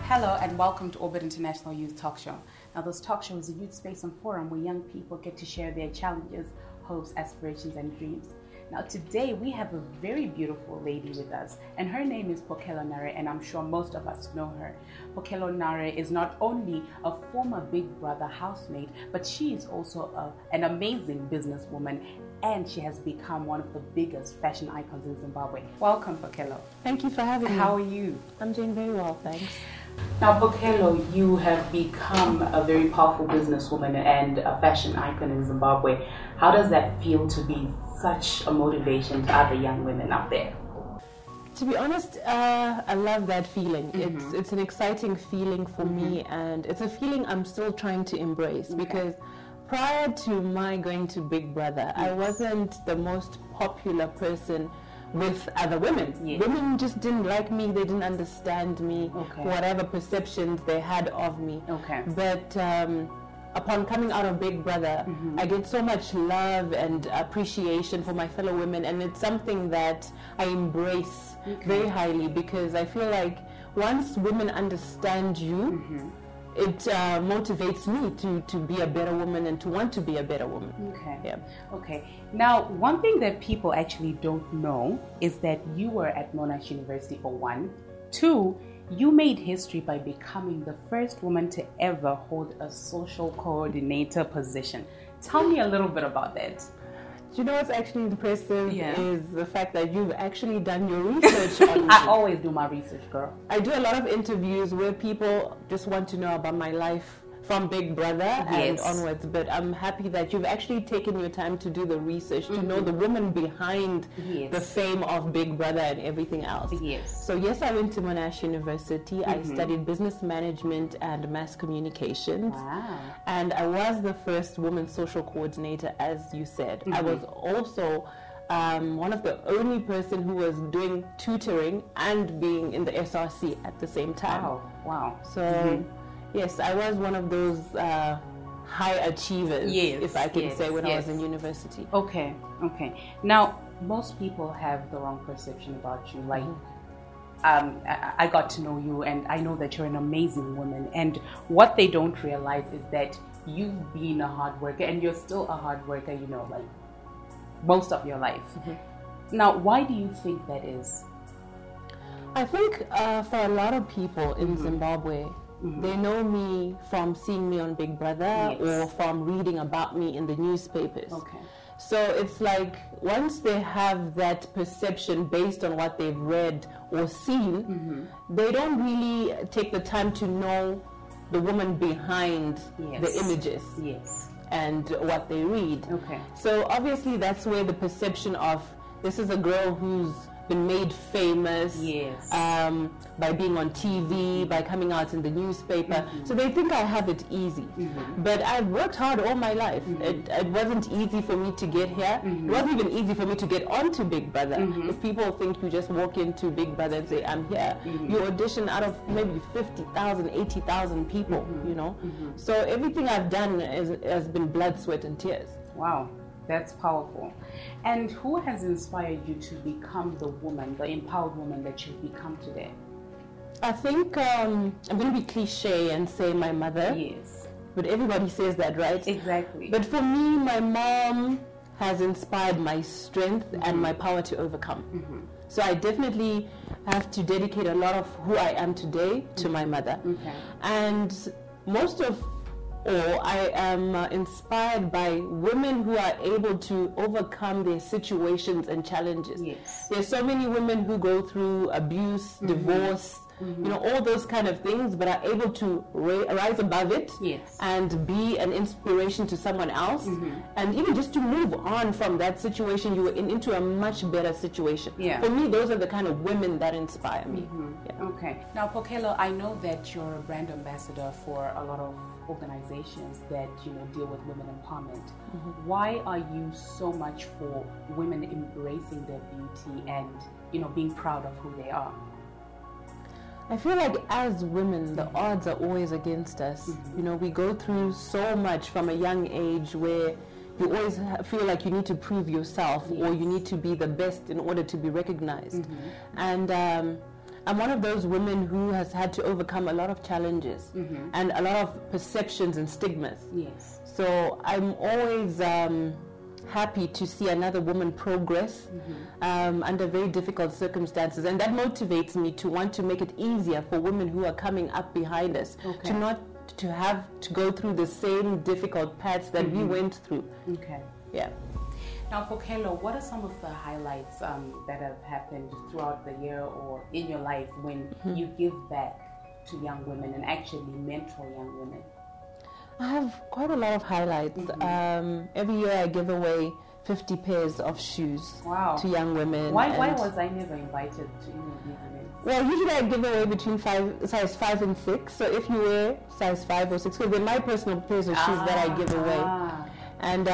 Hello and welcome to Orbit International Youth Talk Show. Now this talk show is a youth space and forum where young people get to share their challenges, hopes, aspirations and dreams. Now today we have a very beautiful lady with us and her name is Pokello Nare, and I'm sure most of us know her. Pokello Nare is not only a former Big Brother housemate, but she is also an amazing businesswoman, and she has become one of the biggest fashion icons in Zimbabwe. Welcome, Pokello. Thank you for having me. How are you? I'm doing very well, thanks. Now, Pokello, you have become a very powerful businesswoman and a fashion icon in Zimbabwe. How does that feel to be such a motivation to other young women out there? To be honest, I love that feeling. It's an exciting feeling for me, and it's a feeling I'm still trying to embrace because prior to my going to Big Brother, I wasn't the most popular person with other women. Women just didn't like me, they didn't understand me, whatever perceptions they had of me. But upon coming out of Big Brother, I get so much love and appreciation for my fellow women, and it's something that I embrace very highly because I feel like once women understand you, it motivates me to be a better woman and to want to be a better woman. Okay. Now, one thing that people actually don't know is that you were at Monash University for one. Two, you made history by becoming the first woman to ever hold a social coordinator position. Tell me a little bit about that. You know what's actually impressive is the fact that you've actually done your research on me. I always do my research, girl. I do a lot of interviews where people just want to know about my life from Big Brother and onwards, but I'm happy that you've actually taken your time to do the research, to know the woman behind the fame of Big Brother and everything else. So yes, I went to Monash University. I studied business management and mass communications. And I was the first woman social coordinator, as you said. I was also one of the only person who was doing tutoring and being in the SRC at the same time. So yes, I was one of those high achievers, if I can say, when I was in university. Okay. Now, most people have the wrong perception about you. Like, I got to know you, and I know that you're an amazing woman. And what they don't realize is that you've been a hard worker, and you're still a hard worker, you know, like most of your life. Now, why do you think that is? I think for a lot of people in Zimbabwe, they know me from seeing me on Big Brother or from reading about me in the newspapers. So it's like once they have that perception based on what they've read or seen, they don't really take the time to know the woman behind the images and what they read. So obviously that's where the perception of this is a girl who's been made famous by being on TV, by coming out in the newspaper. So they think I have it easy. But I've worked hard all my life. It wasn't easy for me to get here. It wasn't even easy for me to get onto Big Brother. If people think you just walk into Big Brother and say, I'm here, you audition out of maybe 50,000, 80,000 people, you know. So everything I've done has been blood, sweat and tears. Wow. That's powerful. And who has inspired you to become the woman, the empowered woman that you've become today? I think I'm going to be cliche and say my mother. But everybody says that, right? Exactly. But for me, my mom has inspired my strength and my power to overcome. So I definitely have to dedicate a lot of who I am today to my mother. And most of all, I am inspired by women who are able to overcome their situations and challenges. There's so many women who go through abuse, divorce, you know, all those kind of things, but are able to rise above it and be an inspiration to someone else, and even just to move on from that situation you were in into a much better situation. For me, those are the kind of women that inspire me. Okay. Now, Pokello, I know that you're a brand ambassador for a lot of organizations that, you know, deal with women empowerment. Why are you so much for women embracing their beauty and, you know, being proud of who they are? I feel like as women, the odds are always against us. You know, we go through so much from a young age where you always feel like you need to prove yourself or you need to be the best in order to be recognized. And I'm one of those women who has had to overcome a lot of challenges and a lot of perceptions and stigmas. Yes. So I'm always happy to see another woman progress under very difficult circumstances, and that motivates me to want to make it easier for women who are coming up behind us to not to have to go through the same difficult paths that we went through. Okay. Yeah. Now, Pokello, what are some of the highlights that have happened throughout the year or in your life when you give back to young women and actually mentor young women? I have quite a lot of highlights. Every year I give away 50 pairs of shoes to young women. Why was I never invited to any of these events? Well, usually I give away between size 5 and 6. So if you wear size 5 or 6, because they're my personal pairs of shoes that I give away. And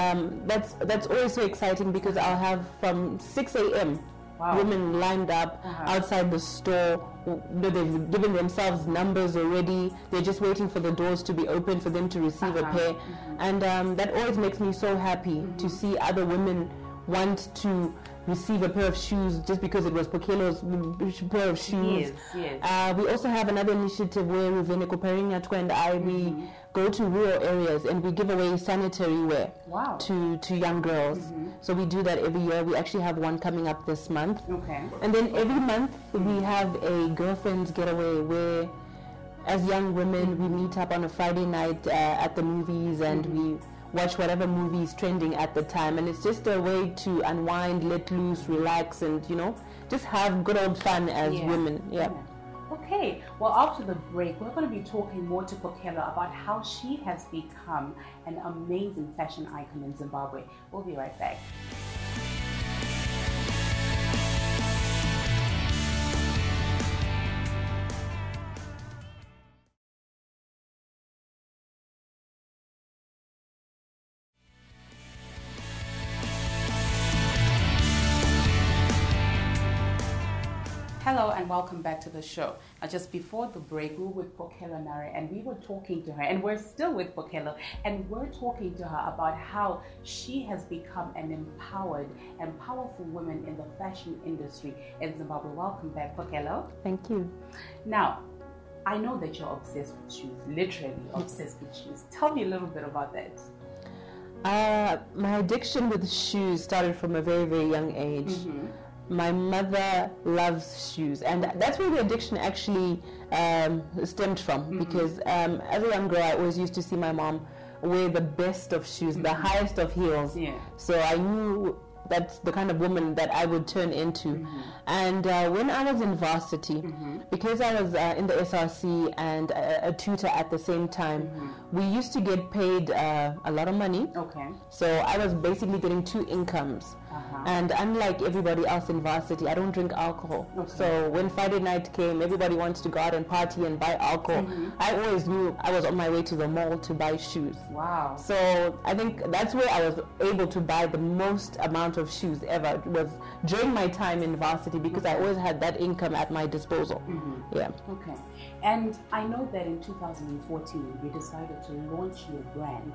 that's always so exciting because I'll have from 6 a.m. women lined up outside the store. They've given themselves numbers already. They're just waiting for the doors to be open for them to receive a pair. And that always makes me so happy to see other women want to receive a pair of shoes just because it was Pokello's pair of shoes. Yes. We also have another initiative where Ruveneko Perinyatwa and I, we go to rural areas and we give away sanitary wear to young girls. So we do that every year. We actually have one coming up this month. Okay. And then every month we have a girlfriend's getaway where as young women we meet up on a Friday night at the movies and we watch whatever movie is trending at the time, and it's just a way to unwind, let loose, relax, and just have good old fun as women. Okay, well, after the break we're going to be talking more to Pokello about how she has become an amazing fashion icon in Zimbabwe. We'll be right back. Hello and welcome back to the show. Now, just before the break, we were with Pokello Nare and we were talking to her, and we're still with Pokello, and we're talking to her about how she has become an empowered and powerful woman in the fashion industry in Zimbabwe. Welcome back, Pokello. Thank you. Now, I know that you're obsessed with shoes, literally obsessed with shoes. Tell me a little bit about that. My addiction with shoes started from a very, very young age. My mother loves shoes, and that's where the addiction actually stemmed from, because as a young girl I always used to see my mom wear the best of shoes, the highest of heels. So I knew that's the kind of woman that I would turn into. And when I was in varsity, because I was in the SRC and a tutor at the same time, we used to get paid a lot of money. So I was basically getting 2 incomes. And unlike everybody else in varsity, I don't drink alcohol. So when Friday night came, everybody wants to go out and party and buy alcohol. I always knew I was on my way to the mall to buy shoes. So I think that's where I was able to buy the most amount of shoes ever. It was during my time in varsity, because I always had that income at my disposal. Okay. And I know that in 2014 you decided to launch your brand,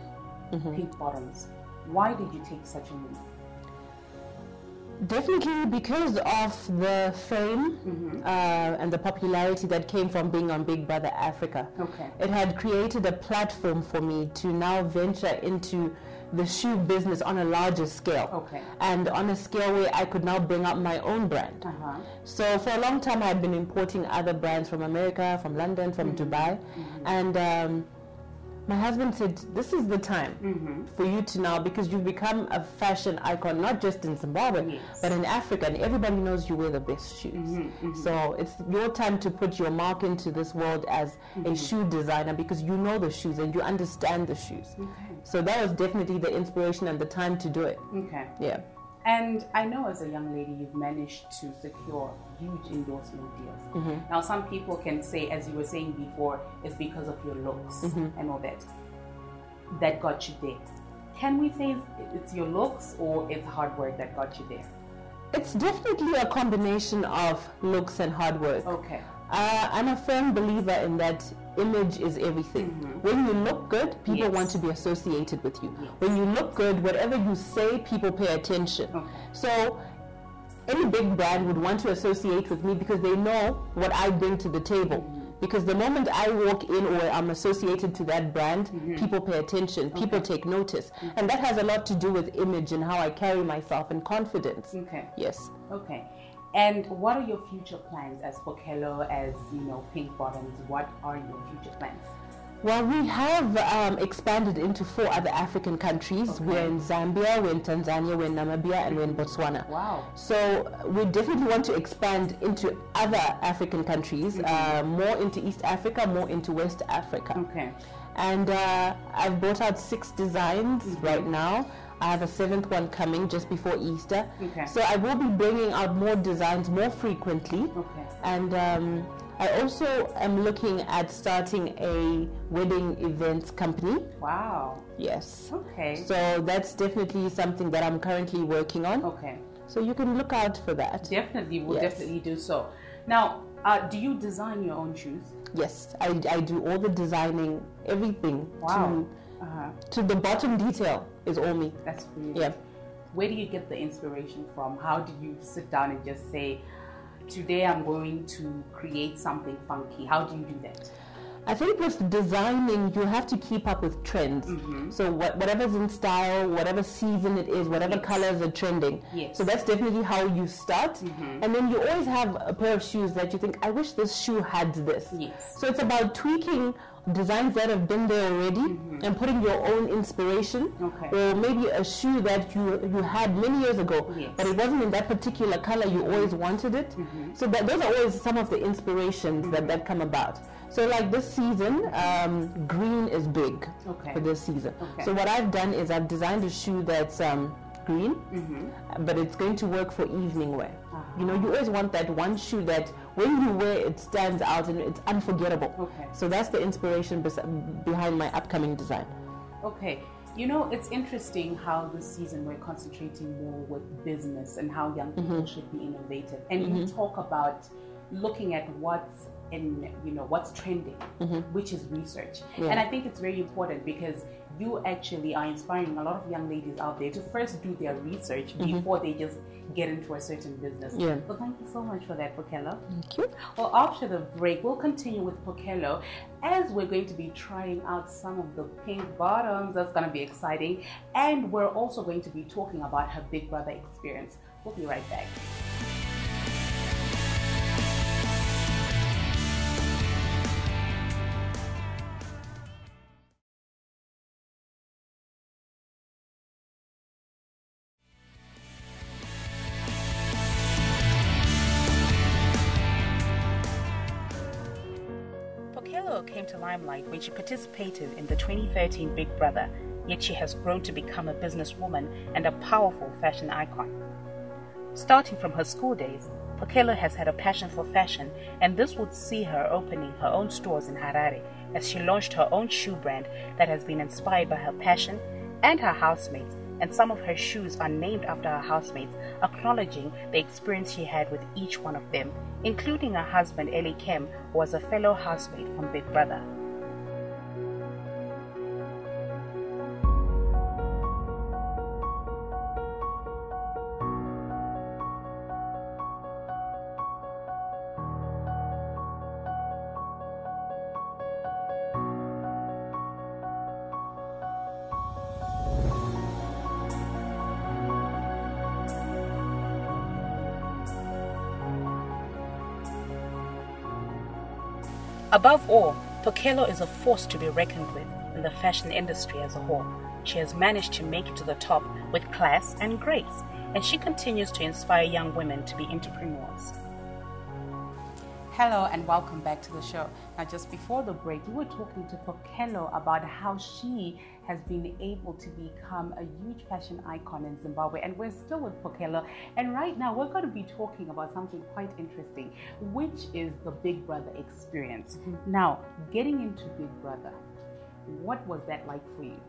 Pink Bottoms. Why did you take such a move? Definitely because of the fame and the popularity that came from being on Big Brother Africa. It had created a platform for me to now venture into the shoe business on a larger scale, and on a scale where I could now bring up my own brand. So for a long time I had been importing other brands from America, from London, from Dubai, and my husband said, this is the time for you to now, because you've become a fashion icon, not just in Zimbabwe, but in Africa, and everybody knows you wear the best shoes. So it's your time to put your mark into this world as a shoe designer, because you know the shoes and you understand the shoes. So that was definitely the inspiration and the time to do it. And I know as a young lady you've managed to secure huge endorsement deals. Now some people can say, as you were saying before, it's because of your looks and all that got you there. Can we say it's your looks or it's hard work that got you there? It's definitely a combination of looks and hard work. I'm a firm believer in that image is everything. When you look good, people want to be associated with you. When you look good, whatever you say, people pay attention. So any big brand would want to associate with me because they know what I bring to the table. Because the moment I walk in or I'm associated to that brand, people pay attention, people take notice. And that has a lot to do with image and how I carry myself and confidence. Okay. Yes. Okay. And what are your future plans as Pokello, as, you know, Pink Bottoms? What are your future plans? Well, we have expanded into 4 other African countries. Okay. We're in Zambia, we're in Tanzania, we're in Namibia, and we're in Botswana. Wow. So we definitely want to expand into other African countries, more into East Africa, more into West Africa. Okay. And I've brought out 6 designs right now. I have a 7th one coming just before Easter. Okay. So I will be bringing out more designs more frequently. Okay. And I also am looking at starting a wedding events company. Wow. Yes. Okay. So that's definitely something that I'm currently working on. Okay. So you can look out for that. Definitely, we'll definitely do so. Now, do you design your own shoes? Yes, I do all the designing, everything. Wow. To the bottom detail is all me. That's brilliant. Yeah. Where do you get the inspiration from? How do you sit down and just say, today I'm going to create something funky? How do you do that? I think with designing, you have to keep up with trends. So whatever's in style, whatever season it is, whatever colors are trending. Yes. So that's definitely how you start. And then you always have a pair of shoes that you think, I wish this shoe had this. Yes. So it's about tweaking designs that have been there already and putting your own inspiration. Okay. Or maybe a shoe that you had many years ago, but it wasn't in that particular color, you always wanted it. So those are always some of the inspirations that come about. So like this season, green is big for this season. Okay. So what I've done is I've designed a shoe that's green, but it's going to work for evening wear. You know, you always want that one shoe that when you wear it stands out and it's unforgettable. Okay. So that's the inspiration behind my upcoming design. Okay. You know, it's interesting how this season we're concentrating more with business and how young people should be innovative. And you talk about looking at what's what's trending, which is research. And I think it's very important because you actually are inspiring a lot of young ladies out there to first do their research before they just get into a certain business. So thank you so much for that, Pokello. Thank you. Well, after the break, we'll continue with Pokello as we're going to be trying out some of the pink bottoms. That's going to be exciting. And we're also going to be talking about her Big Brother experience. We'll be right back. Pokello came to limelight when she participated in the 2013 Big Brother, yet she has grown to become a businesswoman and a powerful fashion icon. Starting from her school days, Pokello has had a passion for fashion, and this would see her opening her own stores in Harare as she launched her own shoe brand that has been inspired by her passion and her housemates, and some of her shoes are named after her housemates, acknowledging the experience she had with each one of them, including her husband Eli Kem, who was a fellow housemate from Big Brother. Above all, Pokello is a force to be reckoned with in the fashion industry as a whole. She has managed to make it to the top with class and grace, and she continues to inspire young women to be entrepreneurs. Hello and welcome back to the show. Now, just before the break, we were talking to Pokello about how she has been able to become a huge fashion icon in Zimbabwe, and we're still with Pokello. And right now, we're going to be talking about something quite interesting, which is the Big Brother experience. Now, getting into Big Brother, what was that like for you?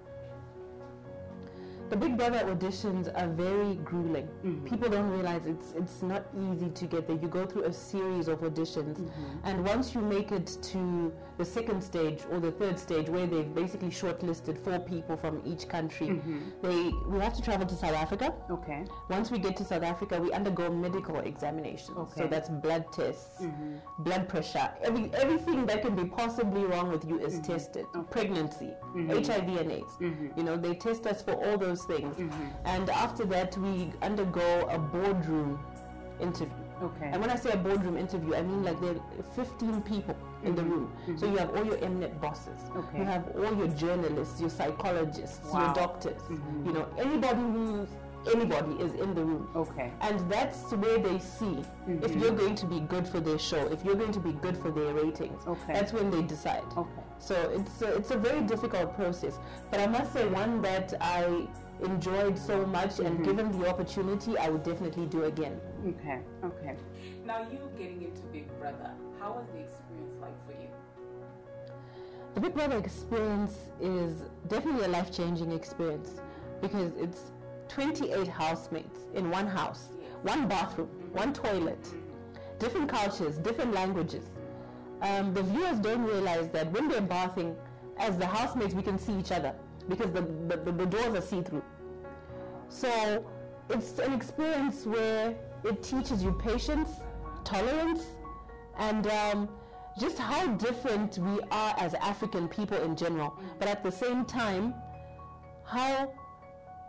The Big Brother auditions are very grueling. People don't realize it's not easy to get there. You go through a series of auditions, and once you make it to the second stage or the third stage, where they've basically shortlisted 4 people from each country. We have to travel to South Africa. Okay. Once we get to South Africa, we undergo medical examinations. Okay. So that's blood tests, blood pressure, everything that can be possibly wrong with you is tested. Okay. Pregnancy, HIV and AIDS. You know, they test us for all those things. And after that, we undergo a boardroom interview. Okay. And when I say a boardroom interview, I mean like there are 15 people in the room. So you have all your eminent bosses. Okay. You have all your journalists, your psychologists, your doctors. You know, anybody is in the room. Okay. And that's where they see if you're going to be good for their show, if you're going to be good for their ratings. Okay. That's when they decide. Okay. So it's a very difficult process. But I must say, one that I enjoyed so much, and given the opportunity, I would definitely do again. Okay. Okay. Now, you getting into Big Brother, how was the experience like for you? The Big Brother experience is definitely a life-changing experience, because it's 28 housemates in one house, one bathroom, one toilet, different cultures, different languages. The viewers don't realize that when they're bathing, as the housemates, we can see each other because the doors are see-through. So it's an experience where it teaches you patience, tolerance, and just how different we are as African people in general. But at the same time, how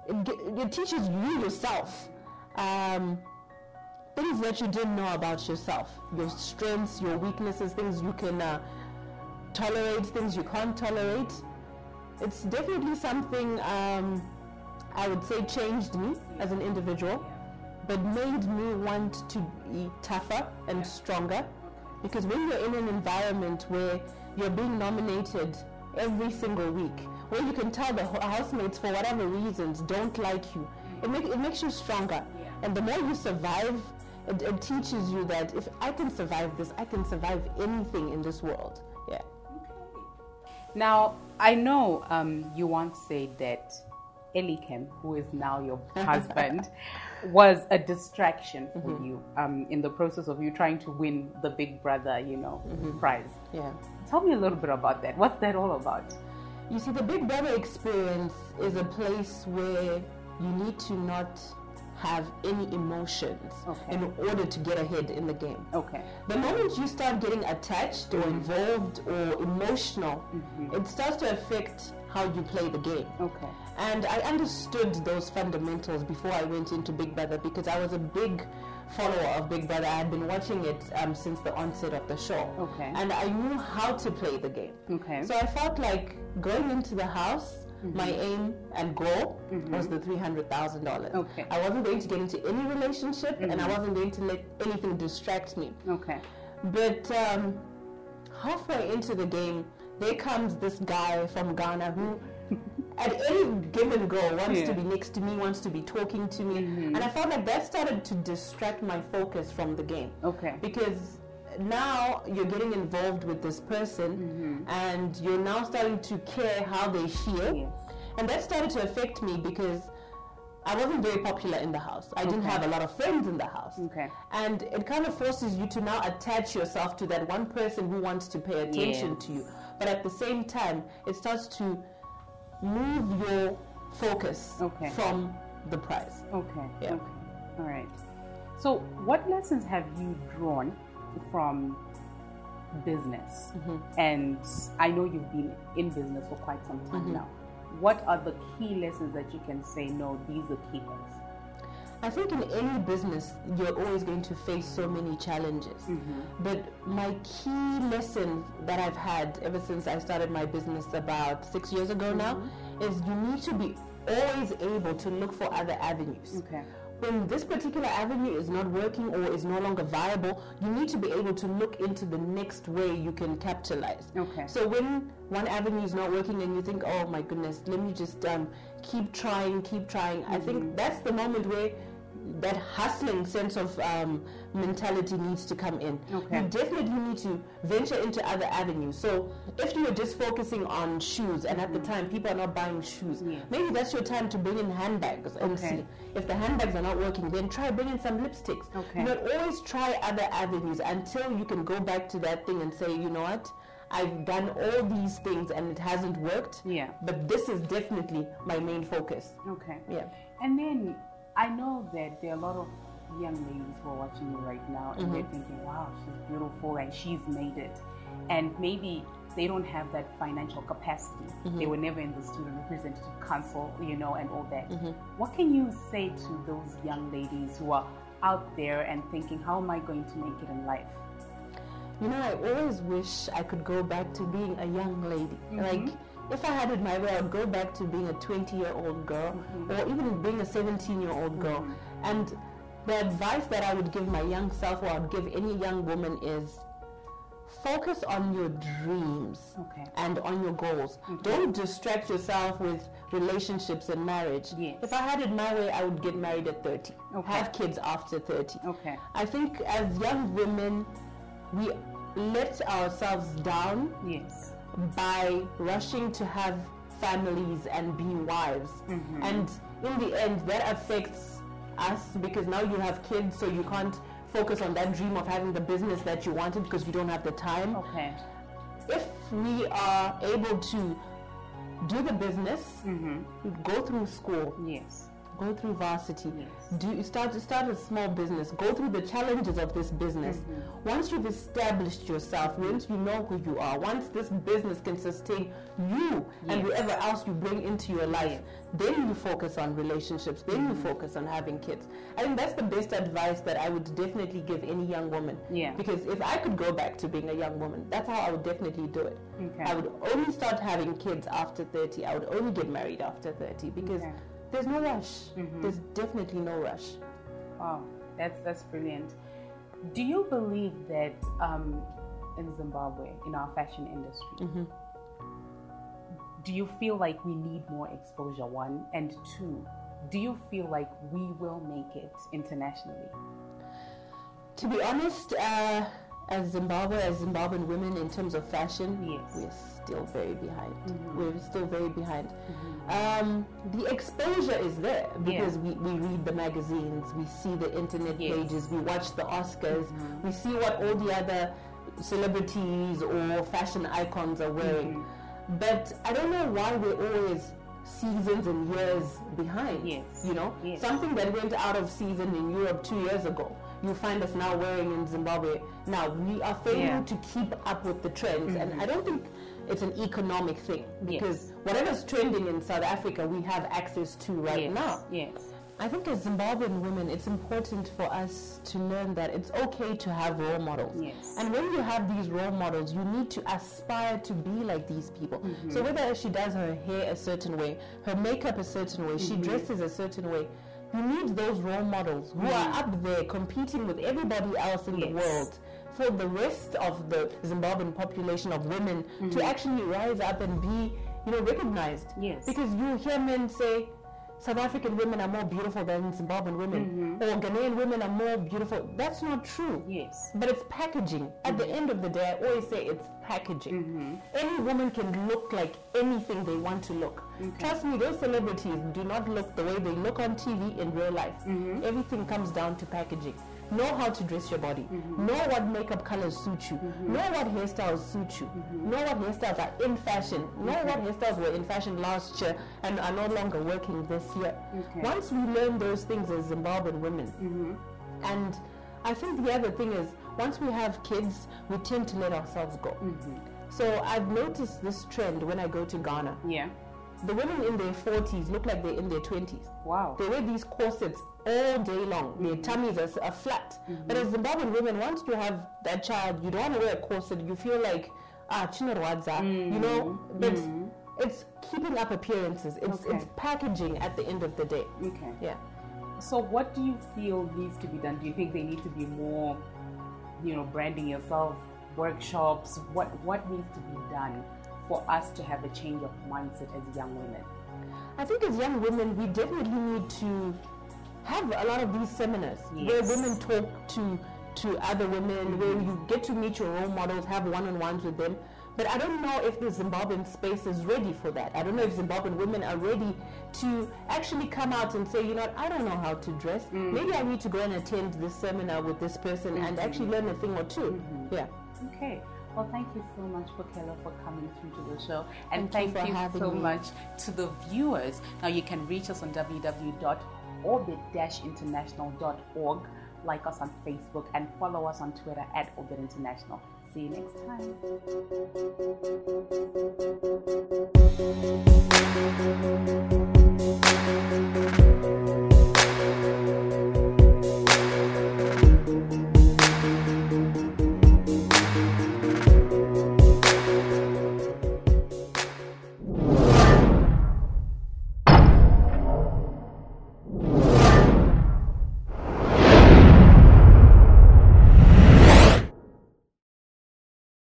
it teaches you yourself things that you didn't know about yourself, your strengths, your weaknesses, things you can tolerate, things you can't tolerate. It's definitely something I would say changed me as an individual, but made me want to be tougher and stronger, because when you're in an environment where you're being nominated every single week, where you can tell the housemates for whatever reasons don't like you, it makes you stronger. And the more you survive, it teaches you that if I can survive this, I can survive anything in this world. Yeah. Okay. Now, I know you once said that Elikem, who is now your husband, was a distraction for you in the process of you trying to win the Big Brother, prize. Yeah. Tell me a little bit about that. What's that all about? You see, the Big Brother experience is a place where you need to not have any emotions in order to get ahead in the game. Okay. The moment you start getting attached or involved or emotional, it starts to affect how you play the game. Okay. And I understood those fundamentals before I went into Big Brother, because I was a big follower of Big Brother. I had been watching it since the onset of the show. Okay. And I knew how to play the game. Okay. So I felt like going into the house, my aim and goal was the $300,000. Okay. I wasn't going to get into any relationship, and I wasn't going to let anything distract me. Okay. But halfway into the game, there comes this guy from Ghana who at any given go wants to be next to me, wants to be talking to me. And I felt like that started to distract my focus from the game. Okay. Because now you're getting involved with this person, and you're now starting to care how they feel. Yes. And that started to affect me because I wasn't very popular in the house. I didn't have a lot of friends in the house. Okay. And it kind of forces you to now attach yourself to that one person who wants to pay attention to you. But at the same time, it starts to move your focus from the prize. Okay. Yeah. Okay. All right. So what lessons have you drawn from business? And I know you've been in business for quite some time now. What are the key lessons that you can say, no, these are keepers? I think in any business, you're always going to face so many challenges. But my key lesson that I've had ever since I started my business about 6 years ago now is you need to be always able to look for other avenues. Okay. When this particular avenue is not working or is no longer viable, you need to be able to look into the next way you can capitalize. Okay. So when one avenue is not working and you think, oh my goodness, let me just keep trying, I think that's the moment where that hustling sense of mentality needs to come in. Okay. You definitely need to venture into other avenues. So if you were just focusing on shoes, and at the time people are not buying shoes, maybe that's your time to bring in handbags and see. If the handbags are not working, then try bring in some lipsticks. Okay. But always try other avenues until you can go back to that thing and say, you know what, I've done all these things and it hasn't worked. Yeah. But this is definitely my main focus. Okay. Yeah. And then I know that there are a lot of young ladies who are watching you right now and they're thinking, wow, she's beautiful and she's made it. And maybe they don't have that financial capacity. They were never in the student representative council, you know, and all that. What can you say to those young ladies who are out there and thinking, how am I going to make it in life? You know, I always wish I could go back to being a young lady. Like, if I had it my way, I would go back to being a 20-year-old girl or even being a 17-year-old girl. And the advice that I would give my young self, or I would give any young woman, is focus on your dreams and on your goals. Don't distract yourself with relationships and marriage. If I had it my way, I would get married at 30. Have kids after 30. I think as young women, we let ourselves down by rushing to have families and be wives. And in the end, that affects us because now you have kids, so you can't focus on that dream of having the business that you wanted because you don't have the time. If we are able to do the business, go through school, go through varsity, start a small business, go through the challenges of this business. Once you've established yourself, once you know who you are, once this business can sustain you and whoever else you bring into your life, then you focus on relationships, then you focus on having kids. I think that's the best advice that I would definitely give any young woman. Because if I could go back to being a young woman, that's how I would definitely do it. I would only start having kids after 30. I would only get married after 30 because there's no rush. There's definitely no rush. Wow, that's brilliant. Do you believe that in Zimbabwe, in our fashion industry, do you feel like we need more exposure, one? And two, do you feel like we will make it internationally? To be honest, as Zimbabwean women, in terms of fashion, we're still very behind. We're still very behind. The exposure is there because we read the magazines, we see the internet pages, we watch the Oscars, we see what all the other celebrities or fashion icons are wearing. But I don't know why we're always seasons and years behind. You know, something that went out of season in Europe 2 years ago, you find us now wearing in Zimbabwe. Now we are failing to keep up with the trends, and I don't think it's an economic thing because whatever's trending in South Africa, we have access to right now. I think as Zimbabwean women, it's important for us to learn that it's okay to have role models. And when you have these role models, you need to aspire to be like these people. So whether she does her hair a certain way, her makeup a certain way, she dresses a certain way, you need those role models who are up there competing with everybody else in the world for the rest of the Zimbabwean population of women to actually rise up and be, you know, recognized. Because you hear men say, South African women are more beautiful than Zimbabwean women, or Ghanaian women are more beautiful. That's not true. But it's packaging. At the end of the day, I always say it's packaging. Any woman can look like anything they want to look. Trust me, those celebrities do not look the way they look on TV in real life. Everything comes down to packaging. Know how to dress your body. Know what makeup colors suit you. Know what hairstyles suit you. Know what hairstyles are in fashion. Know what hairstyles were in fashion last year and are no longer working this year. Once we learn those things as Zimbabwean women, and I think the other thing is, once we have kids, we tend to let ourselves go. So I've noticed this trend when I go to Ghana. The women in their 40s look like they're in their 20s. Wow. They wear these corsets all day long. Their tummies are flat. But as Zimbabwean women, once you have that child, you don't want to wear a corset. You feel like, chinorwadza, you know, but it's keeping up appearances. It's packaging at the end of the day. So what do you feel needs to be done? Do you think they need to be more, you know, branding yourself, workshops? What needs to be done for us to have a change of mindset as young women? I think as young women, we definitely need to have a lot of these seminars where women talk to other women, where you get to meet your role models, have one-on-ones with them. But I don't know if the Zimbabwean space is ready for that. I don't know if Zimbabwean women are ready to actually come out and say, you know what, I don't know how to dress. Maybe I need to go and attend this seminar with this person and actually learn a thing or two. Okay. Well, thank you so much, Pokello, for coming through to the show. And thank you so much to the viewers. Now, you can reach us on www.orbit-international.org. Like us on Facebook and follow us on Twitter at Orbit International. See you next time.